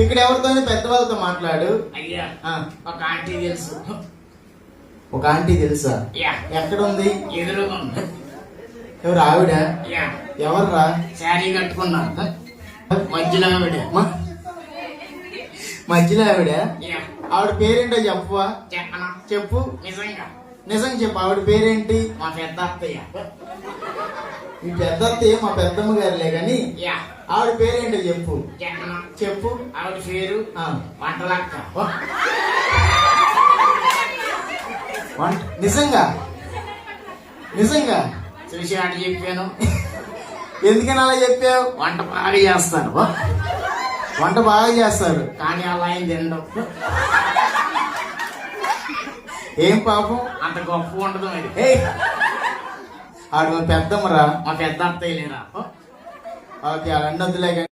ఇక్కడ ఎవరితో పెద్దవాళ్ళతో మాట్లాడు. అయ్యా ఒక ఆంటీ తెలుసు. ఒక ఆంటీ తెలుసా? ఎక్కడ ఉంది? ఎదురుగా ఉంది. ఎవరు ఆవిడ? ఎవర్రా? శారీ కట్టుకున్నా మధ్యలో ఆవిడ. మధ్యలో ఆవిడ? ఆవిడ పేరేంటో చెప్పవా? చెప్పనా? చెప్పు. నిజంగా నిజం చెప్పు. ఆవిడ పేరేంటి? మా పెద్ద అత్తయ్య. మీ పెద్ద అత్తయ్య మా పెద్దమ్మ గారిలే గాని ఆవిడ పేరేంటో చెప్పు. చెప్పనా? చెప్పు. ఆవిడ పేరు వంటలక్క. నిజంగా? నిజంగా చూసి ఆట చెప్పాను. ఎందుకని అలా చెప్పావు? వంట బాగా చేస్తారు. వంట బాగా చేస్తారు కానీ అలా ఆయన తినడం. ఏం పాపం అంత గొప్ప ఉండదు మరి. ఆవిడ మా పెద్దమ్మరా. మా పెద్ద అత్తయ్య లేరా? ఓకే, అలా అన్నొద్దులే కానీ